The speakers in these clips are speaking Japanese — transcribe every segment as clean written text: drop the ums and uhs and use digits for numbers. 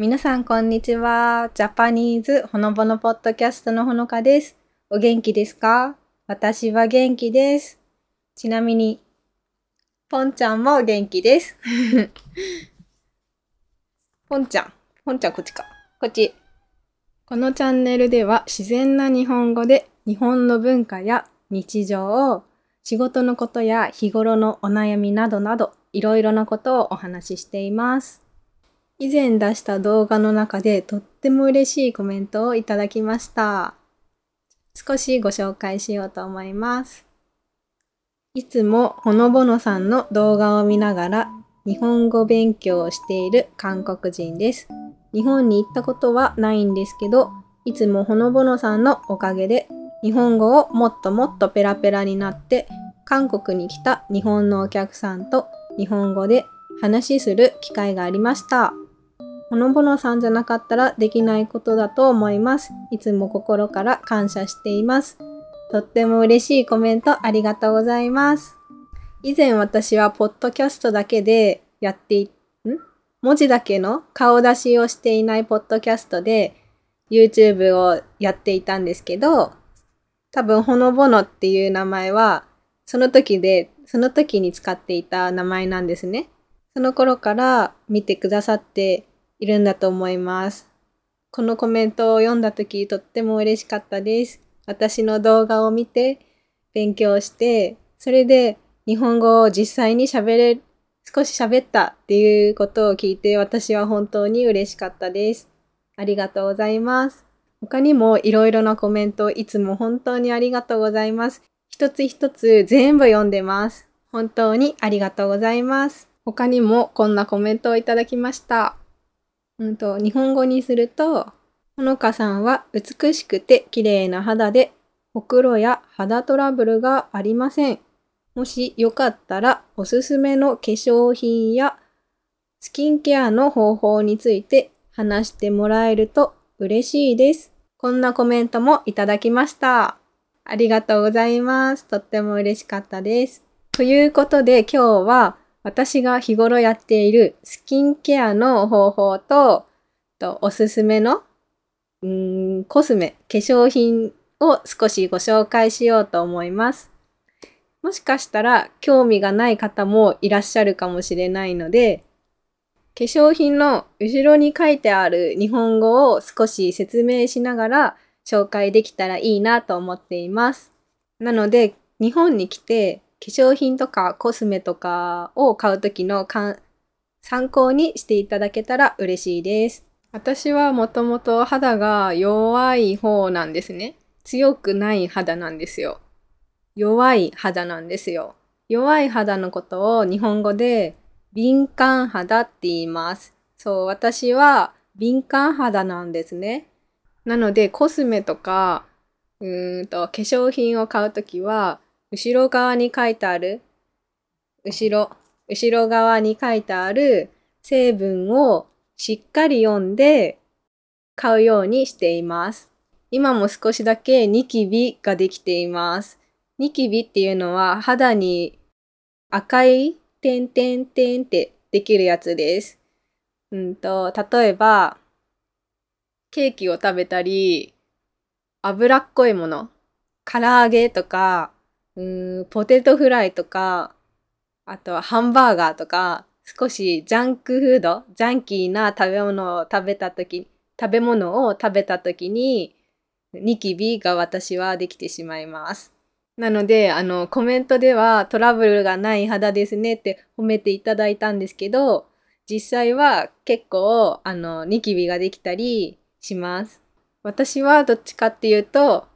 皆さん、こんにちは。ジャパニーズほのぼのポッドキャストのほのかです。お元気ですか？私は元気です。ちなみに、ポンちゃんも元気です。ポンちゃんこっちか。こっち。このチャンネルでは自然な日本語で日本の文化や日常、仕事のことや日頃のお悩みなどなど、いろいろなことをお話ししています。以前出した動画の中でとっても嬉しいコメントをいただきました。少しご紹介しようと思います。いつもほのぼのさんの動画を見ながら日本語勉強をしている韓国人です。日本に行ったことはないんですけど、いつもほのぼのさんのおかげで日本語をもっともっとペラペラになって、韓国に来た日本のお客さんと日本語で話しする機会がありました。ほのぼのさんじゃなかったらできないことだと思います。いつも心から感謝しています。とっても嬉しいコメントありがとうございます。以前私はポッドキャストだけで文字だけの顔出しをしていないポッドキャストで YouTube をやっていたんですけど、多分ほのぼのっていう名前はその時に使っていた名前なんですね。その頃から見てくださっているんだと思います。このコメントを読んだ時とっても嬉しかったです。私の動画を見て勉強して、それで日本語を実際に少し喋ったっていうことを聞いて私は本当に嬉しかったです。ありがとうございます。他にもいろいろなコメントいつも本当にありがとうございます。一つ一つ全部読んでます。本当にありがとうございます。他にもこんなコメントをいただきました。日本語にすると、ほのかさんは美しくて綺麗な肌で、ほくろや肌トラブルがありません。もしよかったらおすすめの化粧品やスキンケアの方法について話してもらえると嬉しいです。こんなコメントもいただきました。ありがとうございます。とっても嬉しかったです。ということで今日は私が日頃やっているスキンケアの方法と、おすすめのコスメ、化粧品を少しご紹介しようと思います。もしかしたら興味がない方もいらっしゃるかもしれないので、化粧品の後ろに書いてある日本語を少し説明しながら紹介できたらいいなと思っています。なので、日本に来て化粧品とかコスメとかを買うときの参考にしていただけたら嬉しいです。私はもともと肌が弱い方なんですね。強くない肌なんですよ。弱い肌なんですよ。弱い肌のことを日本語で敏感肌って言います。そう、私は敏感肌なんですね。なのでコスメとか化粧品を買うときは後ろ側に書いてある後ろ側に書いてある成分をしっかり読んで買うようにしています。今も少しだけニキビができています。ニキビっていうのは肌に赤い点々点ってできるやつです。例えば、ケーキを食べたり、脂っこいもの、唐揚げとか、ポテトフライとか、あとはハンバーガーとか、少しジャンクフード、ジャンキーな食べ物を食べたときに、ニキビが私はできてしまいます。なので、コメントではトラブルがない肌ですねって褒めていただいたんですけど、実際は結構、ニキビができたりします。私はどっちかっていうと、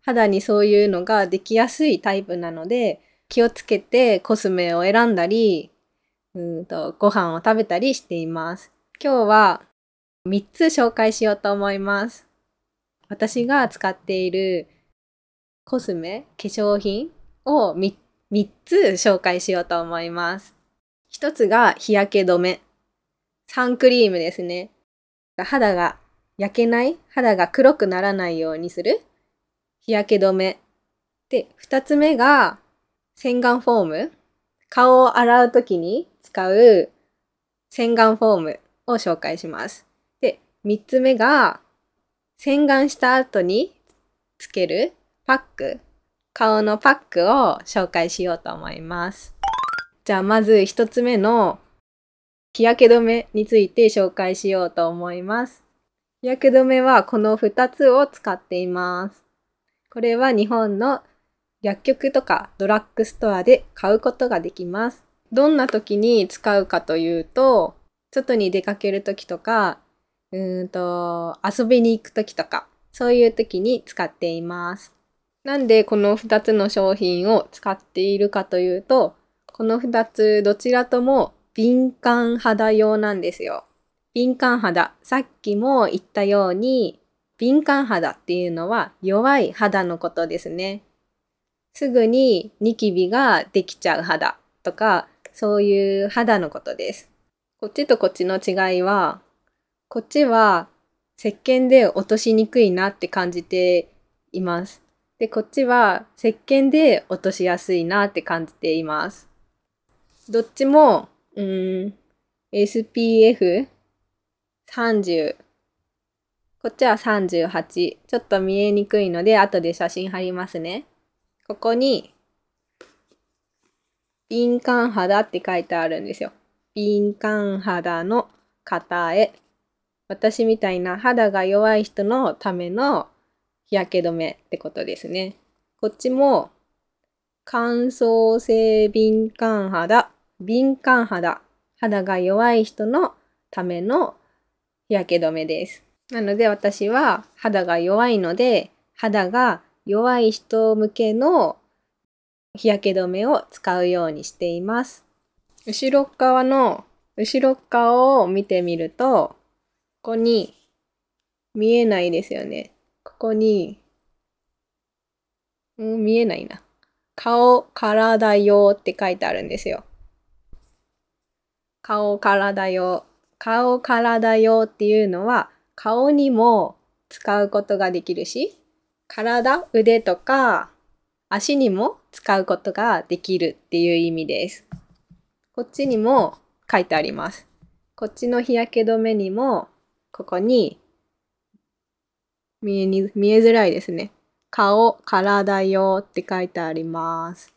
肌にそういうのができやすいタイプなので、気をつけてコスメを選んだり、ご飯を食べたりしています。今日は3つ紹介しようと思います。私が使っているコスメ、化粧品を3つ紹介しようと思います。1つが日焼け止め。サンクリームですね。肌が焼けない、肌が黒くならないようにする日焼け止め。で、2つ目が洗顔フォーム。顔を洗うときに使う洗顔フォーム。を紹介します。で、3つ目が、洗顔した後につけるパック、顔のパックを紹介しようと思います。じゃあまず1つ目の日焼け止めについて紹介しようと思います。日焼け止めはこの2つを使っています。これは日本の薬局とかドラッグストアで買うことができます。どんな時に使うかというと、外に出かける時とか、遊びに行く時とか、そういう時に使っています。なんでこの2つの商品を使っているかというと、この2つどちらとも敏感肌用なんですよ。敏感肌。さっきも言ったように、敏感肌っていうのは弱い肌のことですね。すぐにニキビができちゃう肌とか、そういう肌のことです。こっちとこっちの違いは、こっちは石鹸で落としにくいなって感じています。で、こっちは石鹸で落としやすいなって感じています。どっちも、SPF30。こっちは38。ちょっと見えにくいので、後で写真貼りますね。ここに、敏感肌って書いてあるんですよ。敏感肌の方へ。私みたいな肌が弱い人のための日焼け止めってことですね。こっちも、乾燥性敏感肌。敏感肌。肌が弱い人のための日焼け止めです。なので私は肌が弱いので、肌が弱い人向けの日焼け止めを使うようにしています。後ろ側を見てみると、ここに見えないですよね。ここに、見えないな。顔、体用って書いてあるんですよ。顔、体用。顔、体用っていうのは、顔にも使うことができるし、体、腕とか足にも使うことができるっていう意味です。こっちにも書いてあります。こっちの日焼け止めにも、ここに見えづらいですね。顔、体用って書いてあります。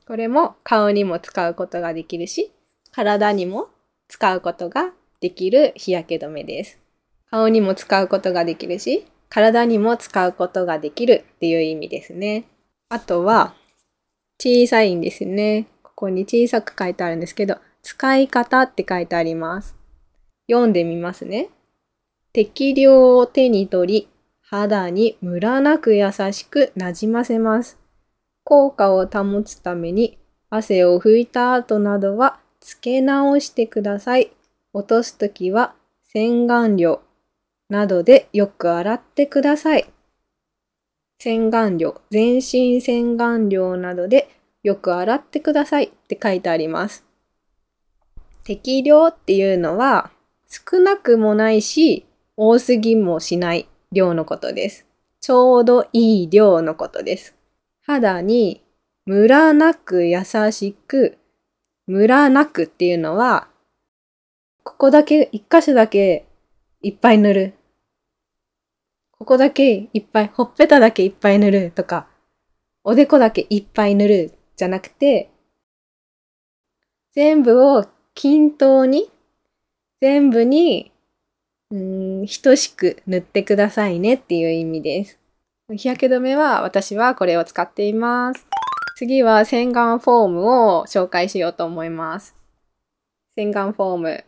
これも顔にも使うことができるし、体にも使うことができる日焼け止めです。顔にも使うことができるし、体にも使うことができるっていう意味ですね。あとは、小さいんですね。ここに小さく書いてあるんですけど、使い方って書いてあります。読んでみますね。適量を手に取り、肌にムラなく優しくなじませます。効果を保つために、汗を拭いた後などは、つけ直してください。落とすときは、洗顔料などでよく洗ってください。洗顔料、全身洗顔料などでよく洗ってくださいって書いてあります。適量っていうのは少なくもないし多すぎもしない量のことです。ちょうどいい量のことです。肌にムラなく優しく、ムラなくっていうのはここだけ、一箇所だけいっぱい塗る。ここだけいっぱい、ほっぺただけいっぱい塗るとか、おでこだけいっぱい塗るじゃなくて、全部を均等に、全部に、等しく塗ってくださいねっていう意味です。日焼け止めは私はこれを使っています。次は洗顔フォームを紹介しようと思います。洗顔フォーム。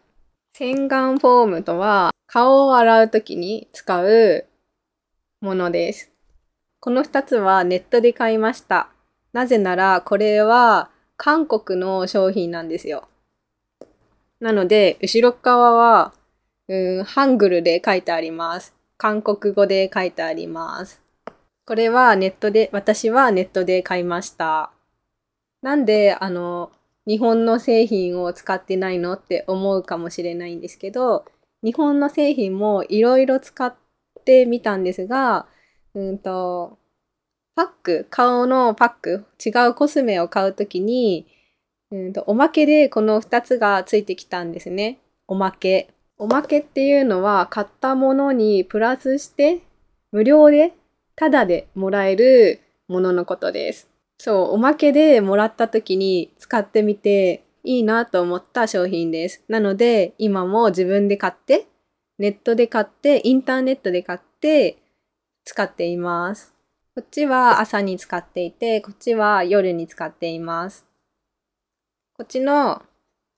洗顔フォームとは顔を洗うときに使うものです。この2つはネットで買いました。なぜならこれは韓国の商品なんですよ。なので後ろ側はハングルで書いてあります。韓国語で書いてあります。これは私はネットで買いました。なんで日本の製品を使ってないのって思うかもしれないんですけど、日本の製品もいろいろ使ってみたんですが、顔のパック、違うコスメを買うときに、おまけでこの2つがついてきたんですね。おまけ。おまけっていうのは買ったものにプラスして無料でタダでもらえるもののことです。そう、おまけでもらった時に使ってみていいなと思った商品です。なので今も自分で買って、ネットで買って、インターネットで買って使っています。こっちは朝に使っていて、こっちは夜に使っています。こっちの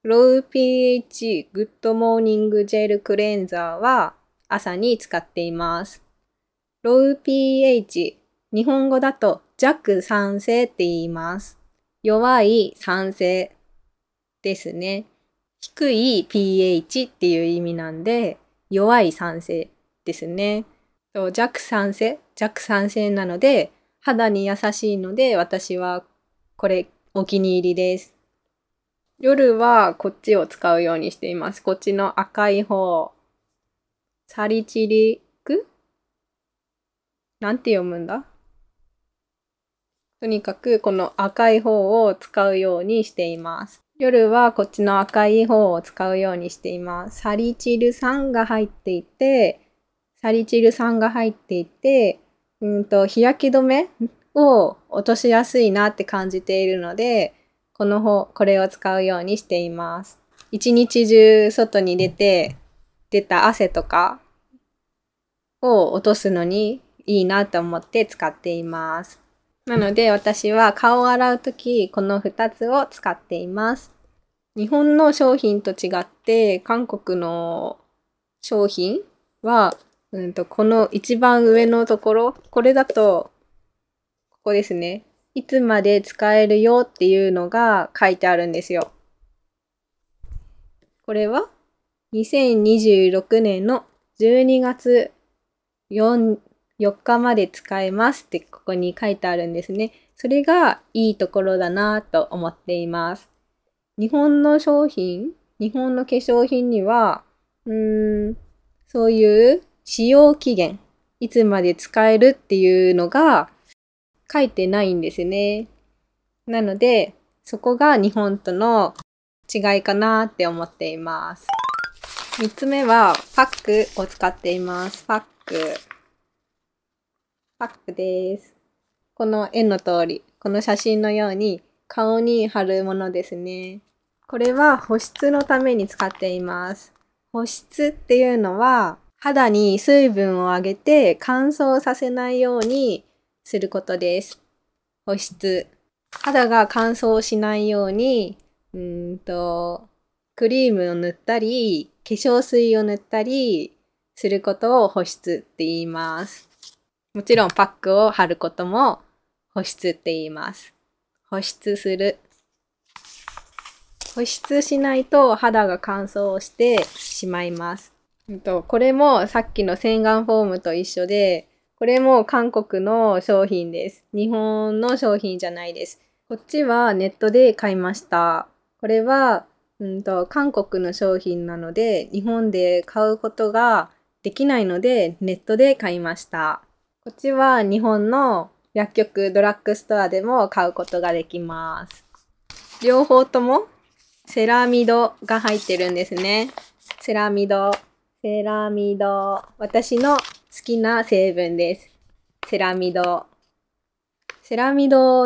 ロー pH グッドモーニングジェルクレンザーは朝に使っています。ロー pH、日本語だと弱酸性って言います。弱い酸性ですね。低い pH っていう意味なんで、弱い酸性ですね。弱酸性なので、肌に優しいので、私はこれお気に入りです。夜はこっちを使うようにしています。こっちの赤い方。サリチリクなんて読むんだ？とにかくこの赤い方を使うようにしています。夜はこっちの赤い方を使うようにしています。サリチル酸が入っていて、日焼け止めを落としやすいなって感じているので、これを使うようにしています。一日中外に出た汗とかを落とすのにいいなと思って使っています。なので私は顔を洗うとき、この2つを使っています。日本の商品と違って、韓国の商品は、この一番上のところ、これだと、ここですね。いつまで使えるよっていうのが書いてあるんですよ。これは2026年の12月4日まで使えますってここに書いてあるんですね。それがいいところだなと思っています。日本の化粧品には、そういう使用期限、いつまで使えるっていうのが書いてないんですね。なので、そこが日本との違いかなって思っています。3つ目はパックを使っています。パックです。この絵の通り、この写真のように顔に貼るものですね。これは保湿のために使っています。保湿っていうのは肌に水分を上げて乾燥させないようにすることです。保湿。肌が乾燥しないように、クリームを塗ったり、化粧水を塗ったりすることを保湿って言います。もちろんパックを貼ることも保湿って言います。保湿する。保湿しないと肌が乾燥してしまいます。これもさっきの洗顔フォームと一緒で、これも韓国の商品です。日本の商品じゃないです。こっちはネットで買いました。これは、韓国の商品なので、日本で買うことができないので、ネットで買いました。こっちは日本の薬局、ドラッグストアでも買うことができます。両方ともセラミドが入ってるんですね。セラミド。私の好きな成分です。セラミド。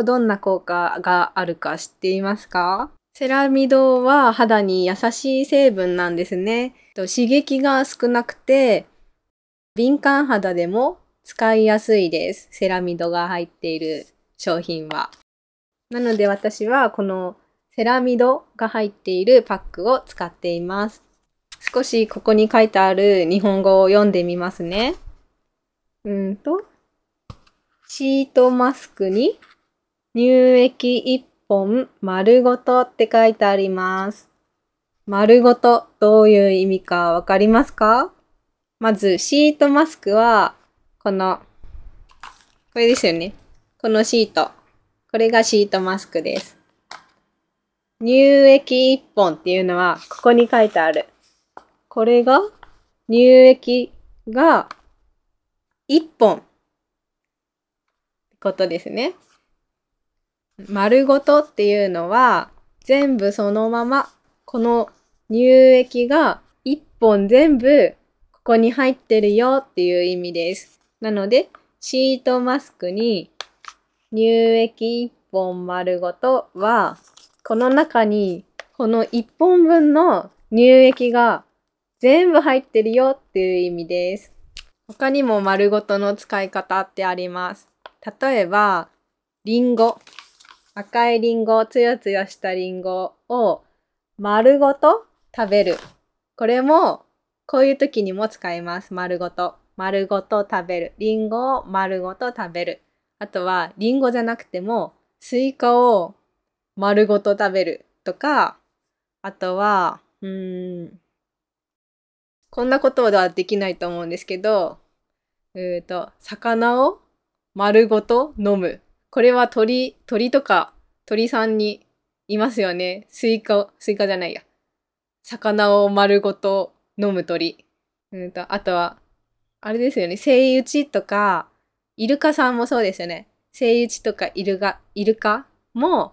どんな効果があるか知っていますか？セラミドは肌に優しい成分なんですね。刺激が少なくて、敏感肌でも使いやすいです。セラミドが入っている商品は。なので私はこのセラミドが入っているパックを使っています。少しここに書いてある日本語を読んでみますね。シートマスクに乳液1本丸ごとって書いてあります。丸ごとどういう意味かわかりますか？まずシートマスクはこれですよね。このシート。これがシートマスクです。乳液1本っていうのはここに書いてある。これが乳液が1本ってことですね。丸ごとっていうのは全部そのままこの乳液が一本全部ここに入ってるよっていう意味です。なので、シートマスクに乳液一本丸ごとは、この中にこの一本分の乳液が全部入ってるよっていう意味です。他にも丸ごとの使い方ってあります。例えば、リンゴ。赤いリンゴ、つよつよしたリンゴを丸ごと食べる。これも、こういう時にも使います。丸ごと。丸ごと食べる。リンゴを丸ごと食べる。あとは、リンゴじゃなくても、スイカを丸ごと食べるとか、あとは、こんなことはできないと思うんですけど、魚を丸ごと飲む。これは鳥とか鳥さんにいますよね。スイカじゃないや。魚を丸ごと飲む鳥。あとは、あれですよね。セイウチとか、イルカさんもそうですよね。セイウチとかイルカも、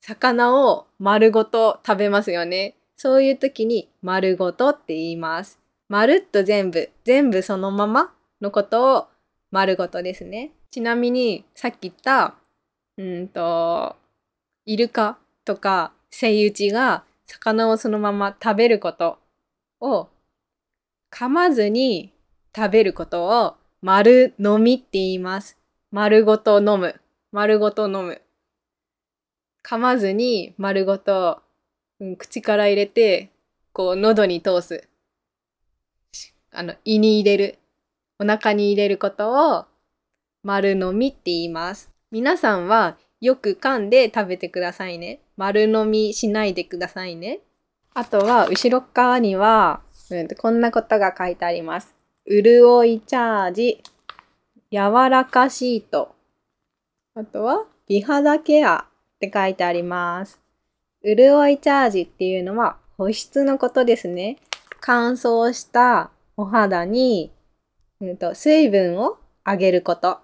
魚を丸ごと食べますよね。そういう時に丸ごとって言います。まるっと全部そのままのことを丸ごとですね。ちなみにさっき言った、イルカとかセイウチが魚をそのまま食べることを噛まずに食べることを丸飲みって言います。丸ごと飲む。丸ごと飲む。噛まずに丸ごと、口から入れて、こう喉に通す。胃に入れる。お腹に入れることを丸飲みって言います。皆さんはよく噛んで食べてくださいね。丸飲みしないでくださいね。あとは後ろ側には、こんなことが書いてあります。潤いチャージ、柔らかシート。あとは美肌ケアって書いてあります。潤いチャージっていうのは保湿のことですね。乾燥したお肌に、水分を上げること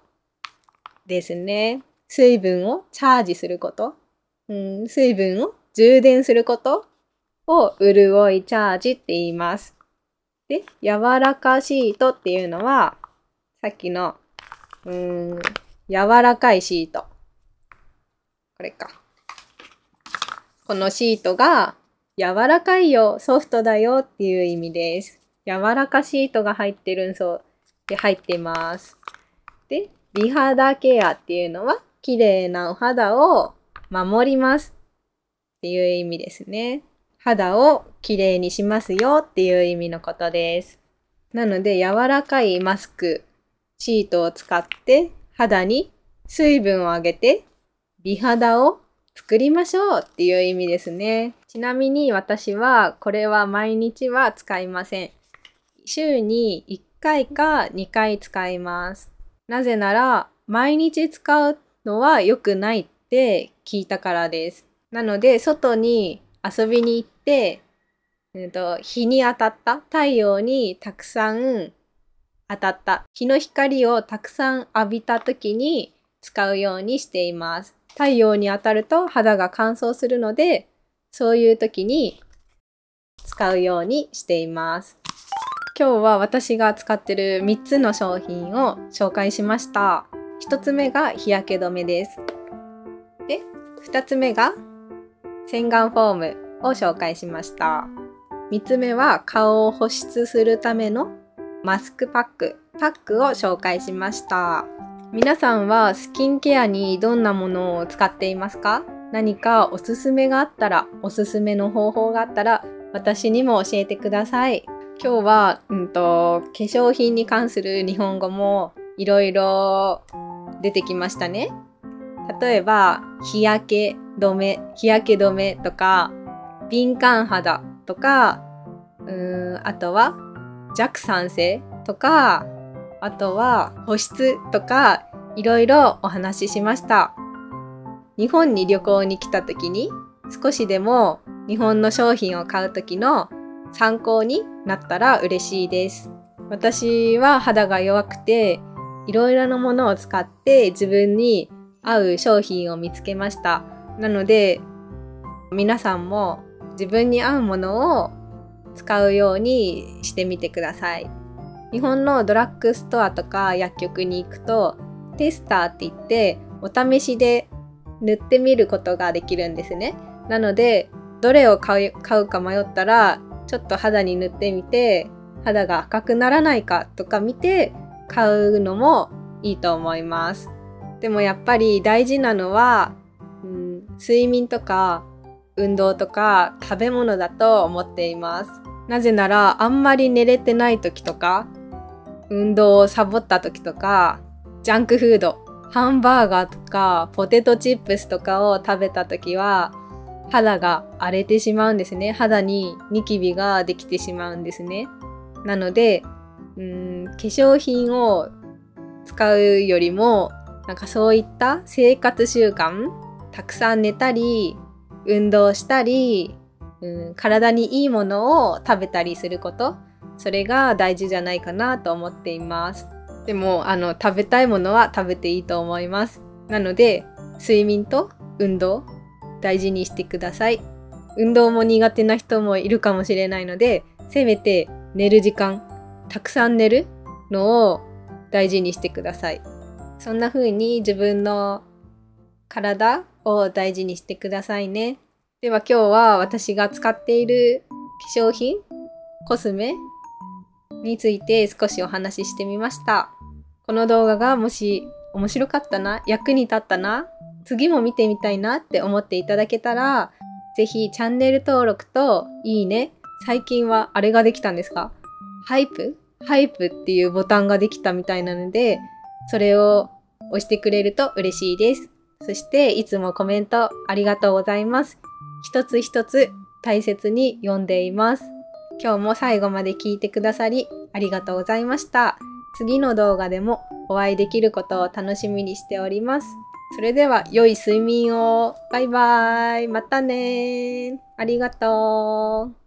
ですね。水分をチャージすること。水分を充電することを潤いチャージって言います。で、柔らかシートっていうのは、さっきの、柔らかいシート。これか。このシートが柔らかいよ、ソフトだよっていう意味です。柔らかシートが入ってるんそうで入っています。で、美肌ケアっていうのは綺麗なお肌を守りますっていう意味ですね。肌を綺麗にしますよっていう意味のことです。なので柔らかいマスク、シートを使って肌に水分をあげて美肌を作りましょうっていう意味ですね。ちなみに私はこれは毎日は使いません。週に1回か2回使います。なぜなら毎日使うのは良くないって聞いたからです。なので外に遊びに行って、日に当たった太陽にたくさん当たった日の光をたくさん浴びた時に使うようにしています。太陽に当たると肌が乾燥するので、そういう時に使うようにしています。今日は私が使ってる3つの商品を紹介しました。1つ目が日焼け止めです。で、2つ目が洗顔フォームを紹介しました。3つ目は顔を保湿するためのマスクパックを紹介しました。皆さんはスキンケアにどんなものを使っていますか？何かおすすめがあったら、おすすめの方法があったら私にも教えてください。今日は、化粧品に関する日本語もいろいろ出てきましたね。例えば、日焼け止めとか、敏感肌とか、あとは弱酸性とか、あとは保湿とか、いろいろお話ししました。日本に旅行に来た時に、少しでも日本の商品を買う時の参考になったら嬉しいです。私は肌が弱くて、いろいろなものを使って自分に合う商品を見つけました。なので、皆さんも自分に合うものを使うようにしてみてください。日本のドラッグストアとか薬局に行くとテスターって言ってお試しで塗ってみることができるんですね。なのでどれを買うか迷ったらちょっと肌に塗ってみて肌が赤くならないかとか見て買うのもいいと思います。でもやっぱり大事なのは、睡眠とか運動とか食べ物だと思っています。なぜならあんまり寝れてない時とか運動をサボった時とかジャンクフード、ハンバーガーとかポテトチップスとかを食べた時は肌が荒れてしまうんですね。肌にニキビができてしまうんですね。なので、化粧品を使うよりもなんかそういった生活習慣、たくさん寝たり運動したり、体にいいものを食べたりすること、それが大事じゃないかなと思っています。でも食べたいものは食べていいと思います。なので睡眠と運動大事にしてください。運動も苦手な人もいるかもしれないので、せめて寝る時間、たくさん寝るのを大事にしてください。そんな風に自分の体を大事にしてくださいね。では今日は私が使っている化粧品、コスメについて少しお話ししてみました。この動画がもし面白かったな、役に立ったな、次も見てみたいなって思っていただけたら、ぜひチャンネル登録といいね。最近はあれができたんですか？ハイプっていうボタンができたみたいなので、それを押してくれると嬉しいです。そしていつもコメントありがとうございます。一つ一つ大切に読んでいます。今日も最後まで聞いてくださりありがとうございました。次の動画でもお会いできることを楽しみにしております。それでは良い睡眠を。バイバイ。またね。ありがとう。